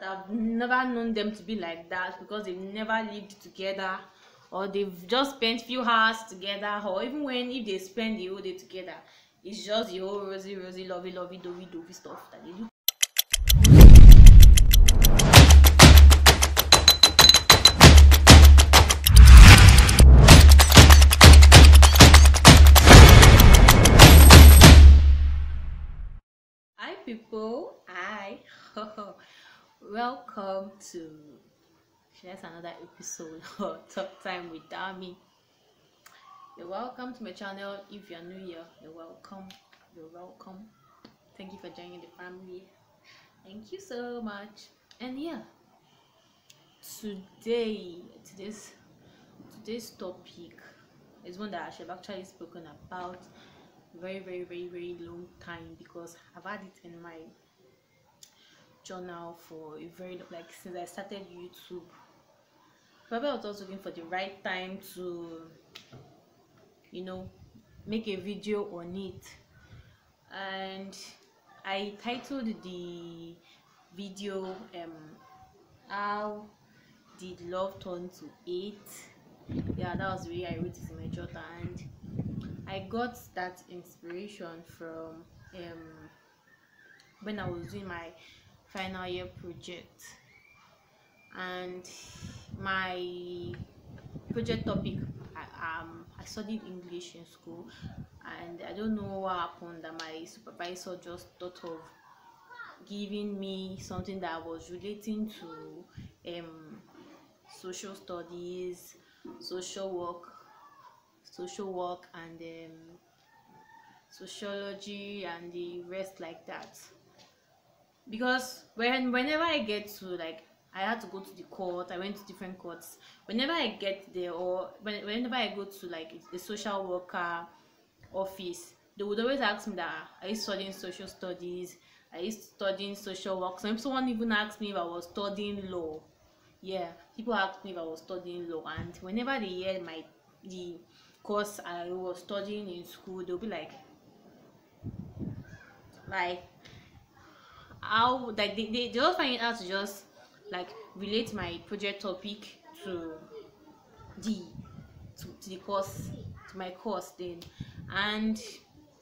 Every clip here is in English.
that I've never known them to be like that because they've never lived together, or they've just spent few hours together, or even when if they spend the whole day together, it's just the whole rosy lovey dovey stuff that they do. Hi people, hi. Welcome to just another episode of Talk Time with Dammy. You're welcome to my channel. If you're new here, you're welcome. Thank you for joining the family. Thank you so much. And yeah, today's topic is one that I should have actually spoken about very long time, because I've had it in my journal for a very long, like since I started YouTube. Probably I was also looking for the right time to make a video on it, and I titled the video how did love turn to hate. Yeah, that was the way I wrote it in my journal, and I got that inspiration from when I was doing my final year project. And my project topic, I studied English in school, and I don't know what happened that my supervisor just thought of giving me something that was relating to social studies, social work and sociology and the rest like that. Because whenever I get to, like, I had to go to the court, I went to different courts. Whenever I get there, or whenever I go to like a social worker office, they would always ask me that, are you studying social studies, are you studying social work? Someone even asked me if I was studying law. Yeah, people asked me if I was studying law, and whenever they hear the course I was studying in school, they'll be like how, like, they just find it hard to just like relate my project topic to the the course, to my course then. And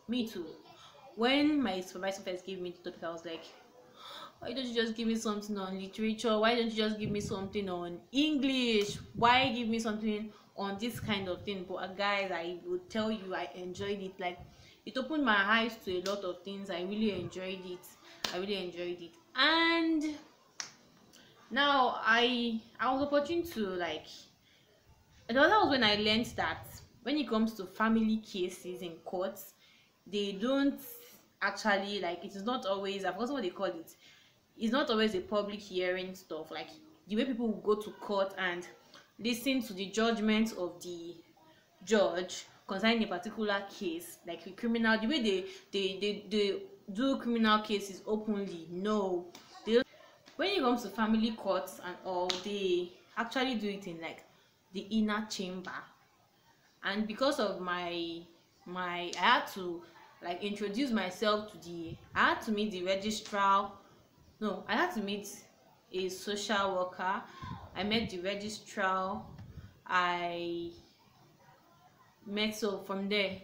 me too, when my supervisor first gave me the topic, I was like, why don't you just give me something on literature? Why don't you just give me something on English? Why give me something on this kind of thing? But guys, I would tell you, I enjoyed it. Like, it opened my eyes to a lot of things. I really enjoyed it. And now I was opportune to, like, and that was when I learned that when it comes to family cases in courts, they don't actually, like, it is not always, I've forgotten what they call it, it's not always a public hearing stuff. Like, the way people will go to court and listen to the judgment of the judge concerning a particular case, like a criminal, the way they do criminal cases openly, no, they don't. When it comes to family courts and all, they actually do it in like the inner chamber. And because of my I had to, like, introduce myself to I had to meet the registrar. No, I had to meet a social worker. I met the registrar. I met, so from there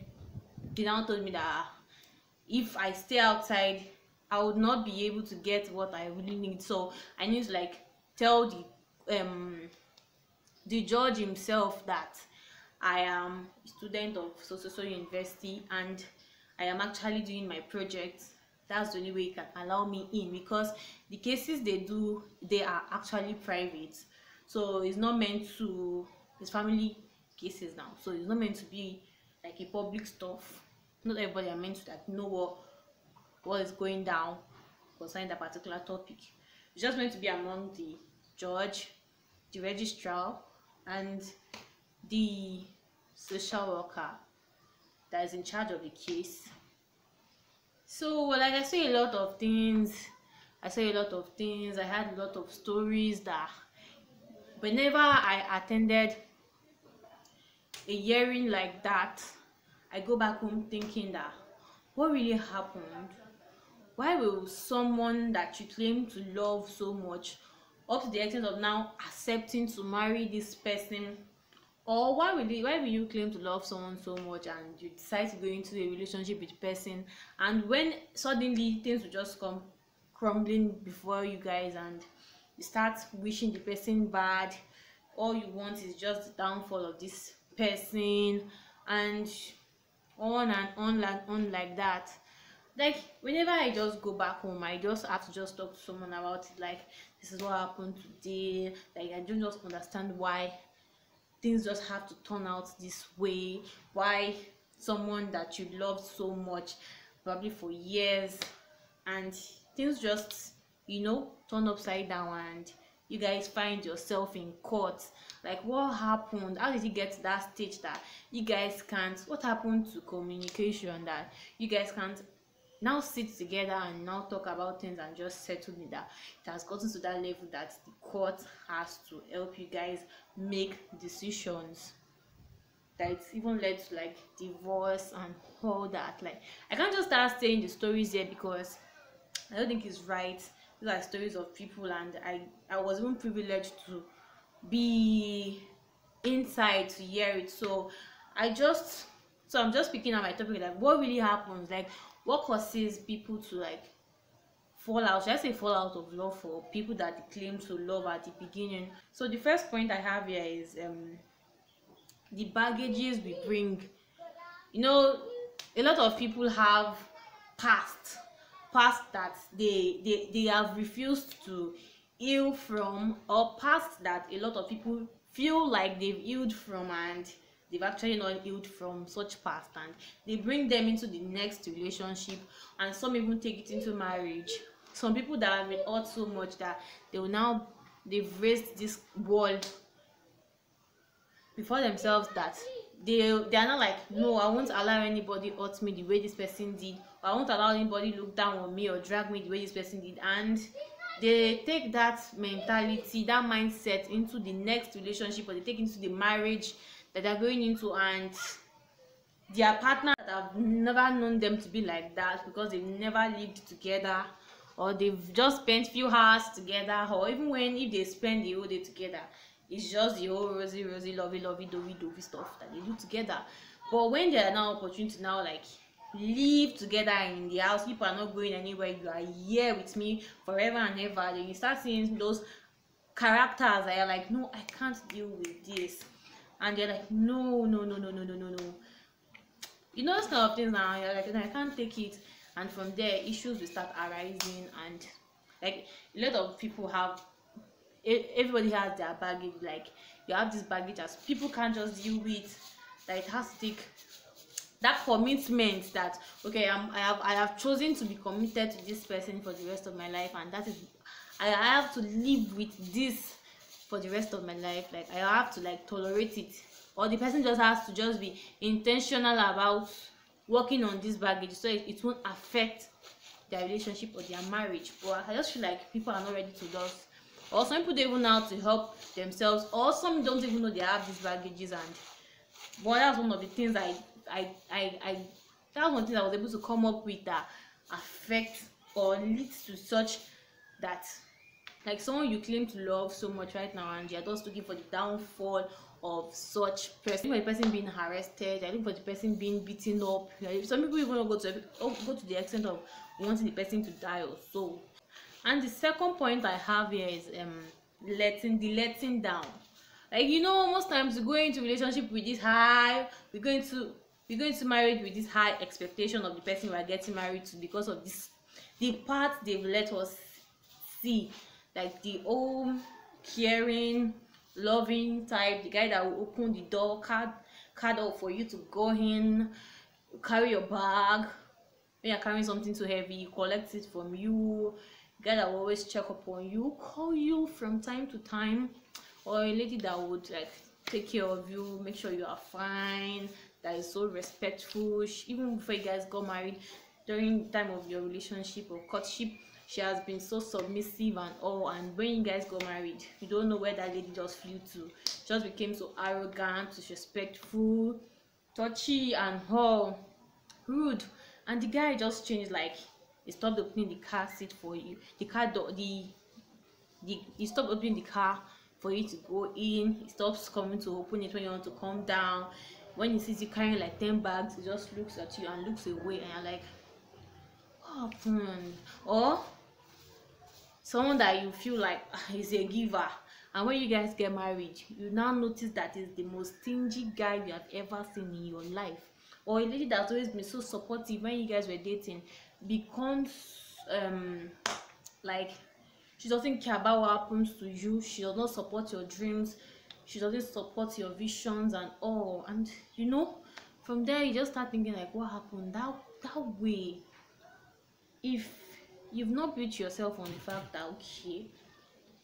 they now told me that if I stay outside, I would not be able to get what I really need. So I need to, like, tell the judge himself that I am a student of so university, and I am actually doing my project. That's the only way he can allow me in, because the cases they do, they are actually private. So it's not meant to, it's family cases now, so it's not meant to be like a public stuff. Not everybody are meant to, like, know what is going down concerning that particular topic. It's just meant to be among the judge, the registrar, and the social worker that is in charge of the case. So, like, I saw a lot of things. I had a lot of stories that whenever I attended a hearing like that, I go back home thinking that, what really happened? why will someone that you claim to love so much, up to the extent of now accepting to marry this person? Or why will you claim to love someone so much and you decide to go into a relationship with the person, and when suddenly things will just come crumbling before you guys, and you start wishing the person bad, all you want is just the downfall of this person, and on like that. Like whenever I just go back home, I just have to just talk to someone about it, like this is what happened today. Like I don't just understand why things just have to turn out this way, why someone that you loved so much, probably for years, and things just, turn upside down, and you guys find yourself in court. Like what happened? How did you get to that stage that you guys can't, what happened to communication that you guys can't now sit together and now talk about things and just settle it? That it has gotten to that level that the court has to help you guys make decisions, that it's even led to like divorce and all that. Like I can't just start saying the stories here because I don't think it's right. These are stories of people, and I was even privileged to be inside to hear it. So I'm just picking up my topic, like what really happens, like what causes people to like fall out, should I say fall out of love, for people that they claim to love at the beginning. So the first point I have here is the baggages we bring. A lot of people have past that they have refused to heal from, or past that a lot of people feel like they've healed from, and they've actually not healed from such past, and they bring them into the next relationship, and some even take it into marriage. Some people that have been hurt so much that they've raised this wall before themselves, that they are not like, no, I won't allow anybody hurt me the way this person did, or I won't allow anybody look down on me or drag me the way this person did. And they take that mentality, that mindset into the next relationship, or they take into the marriage that they're going into, and their partner that have never known them to be like that because they've never lived together, or they've just spent few hours together, or even if they spend the whole day together, it's just the whole rosy lovey dovey stuff that they do together. But when there are now opportunity to now like live together in the house, people are not going anywhere, you are here with me forever and ever, then you start seeing those characters that are like, no, I can't deal with this, and they're like, no, those kind of things. Now you're like, no, I can't take it, and from there issues will start arising. And like a lot of people have, everybody has their baggage. Like you have this baggage as people can't just deal with, that it has to take that commitment, that okay, I have chosen to be committed to this person for the rest of my life, and that is, I have to live with this for the rest of my life. Like I have to like tolerate it, or the person just has to just be intentional about working on this baggage so it won't affect their relationship or their marriage. But I just feel like people are not ready to just, or some people don't even know how to help themselves, or some don't even know they have these baggages. And but that's one of the things that's one thing I was able to come up with that affects or leads to such, that like someone you claim to love so much right now, and you're just looking for the downfall of such person. For the person being arrested, I think for the person being beaten up. Some people even go to the extent of wanting the person to die or so. And the second point I have here is letting down. Like most times we go into relationship with this high, we're going to marriage with this high expectation of the person we are getting married to, because of the part they've let us see, like the old caring, loving type, the guy that will open the door, card up for you to go in, carry your bag when you're carrying something too heavy, collect it from you, the guy that will always check up on you, call you from time to time, or a lady that would like take care of you, make sure you are fine, that is so respectful. Even before you guys got married, during the time of your relationship or courtship, she has been so submissive and all. And when you guys got married, you don't know where that lady just flew to. She just became so arrogant, disrespectful, touchy and all, rude. And the guy just changed. Like He stopped opening the car seat for you, the car door, he stopped opening the car for you to go in. He stops coming to open it when you want to come down. When he sees you carrying like 10 bags, he just looks at you and looks away, and you're like, what happened? Or someone that you feel like is a giver, and when you guys get married, you now notice that is the most stingy guy you have ever seen in your life. Or a lady that's always been so supportive when you guys were dating becomes like, she doesn't care about what happens to you. She does not support your dreams. She doesn't support your visions and all. And you know, from there you just start thinking like, what happened that way? If you've not built yourself on the fact that, okay,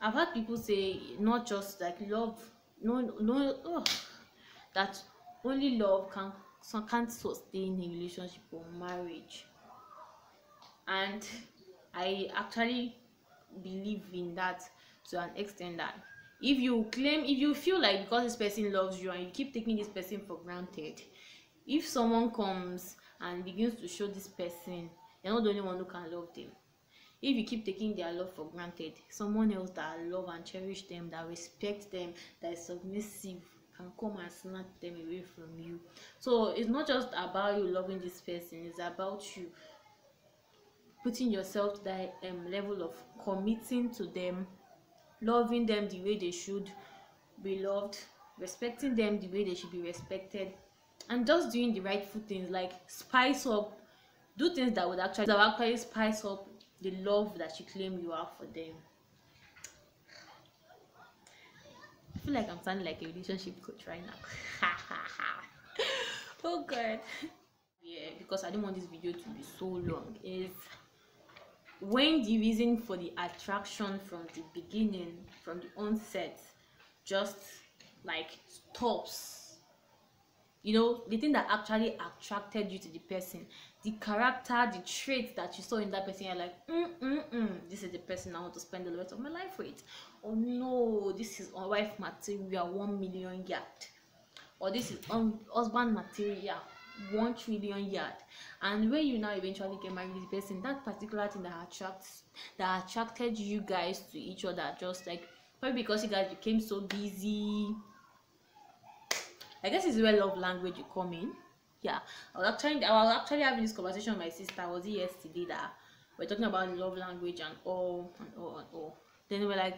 I've had people say not just like love, that only love can't sustain a relationship or marriage. And I actually believe in that to an extent, that if you feel like because this person loves you and you keep taking this person for granted, if someone comes and begins to show this person, you're not the only one who can love them. If you keep taking their love for granted, someone else that love and cherish them, that respect them, that is submissive, can come and snatch them away from you. So it's not just about you loving this person, it's about you putting yourself to that level of committing to them, loving them the way they should be loved, respecting them the way they should be respected, and just doing the rightful things, like spice up, do things that would actually spice up the love that you claim you have for them. I feel like I'm sounding like a relationship coach right now. Oh god. Yeah, because I don't want this video to be so long, is when the reason for the attraction from the beginning, from the onset, just like stops. You know, the thing that actually attracted you to the person, the character, the traits that you saw in that person, you're like, this is the person I want to spend the rest of my life with. Oh no, this is on wife material, 1 million yard. Or this is on husband material, 1 trillion yard. And when you now eventually get married with the person, that particular thing that attracted you guys to each other, just like, probably because you guys became so busy. I guess it's where love language you come in. Yeah, I was actually having this conversation with my sister. Was it yesterday that we're talking about love language and all. Then we're like,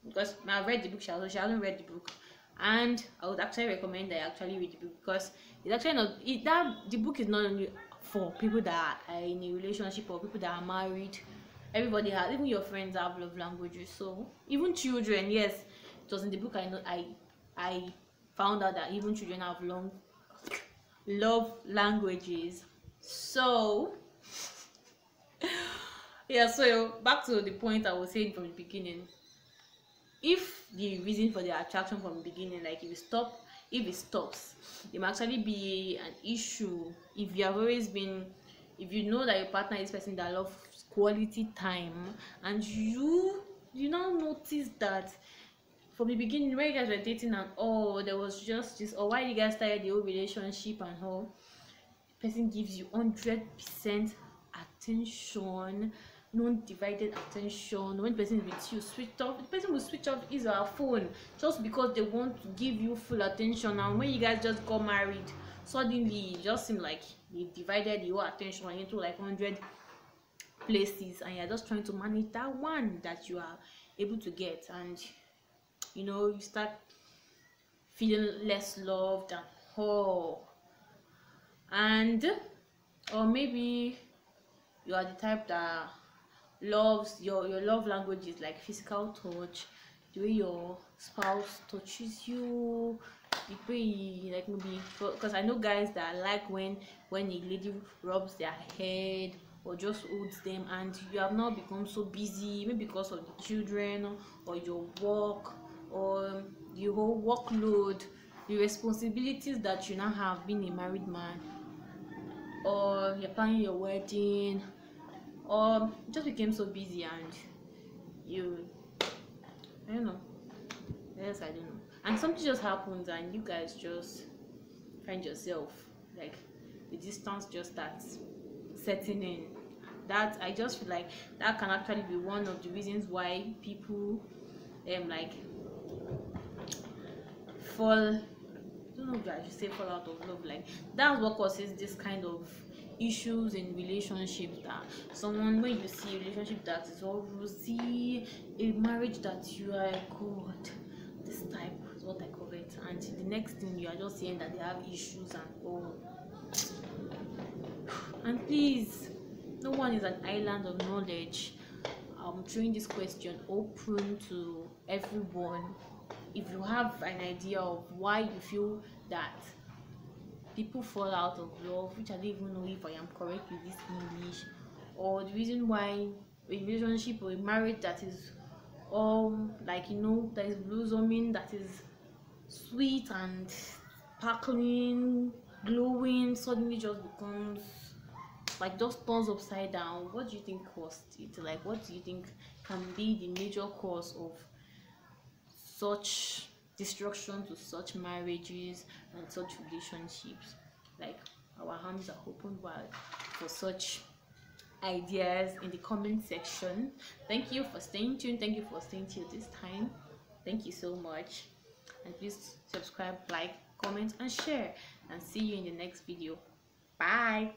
because I've read the book, she hasn't read the book, and I would actually recommend that I actually read the book, because it's actually the book is not only for people that are in a relationship or people that are married. Everybody has, even your friends have love languages. So even children, yes, it was in the book. I found out that even children have love languages. So yeah, so back to the point I was saying from the beginning. If the reason for the attraction from the beginning, like if it stops, it might actually be an issue. If you know that your partner is a person that loves quality time, and you now notice that from the beginning when you guys were dating and all, there was just this, or why you guys started the whole relationship and all, the person gives you 100% attention, non-divided attention. When the person is with you, switch off, the person will switch off his or her phone just because they want to give you full attention. And when you guys just got married, suddenly it just seems like they've divided your attention into like 100 places, and you're just trying to manage that one that you are able to get, and you start feeling less loved and all. And or maybe you are the type that loves your love language is like physical touch, the way your spouse touches you, the way like, maybe because I know guys that like when a lady rubs their head or just holds them, and you have now become so busy, maybe because of the children or your work or the whole workload, the responsibilities that you now have being a married man, or you're planning your wedding, or just became so busy and I don't know, yes, I don't know, and something just happens and you guys just find yourself like the distance just starts setting in, that I just feel like that can actually be one of the reasons why people like fall, I don't know if I should say fall out of love. Like that's what causes this kind of issues in relationships, that someone, when you see a relationship that is all rosy, a marriage that you are like, God, this type is what I covet, and the next thing you are just seeing that they have issues and all. And please, no one is an island of knowledge. I'm throwing this question open to everyone. If you have an idea of why you feel that people fall out of love, which I don't even know if I am correct with this English, or the reason why a relationship or a marriage that is all like, that is blossoming, that is sweet and sparkling, glowing, suddenly just becomes like just turns upside down. What do you think caused it? Like, what do you think can be the major cause of such destruction to such marriages and such relationships? Like, our arms are open wide for such ideas in the comment section. Thank you for staying tuned. Thank you for staying till this time. Thank you so much, and please subscribe, like, comment and share, and see you in the next video. Bye.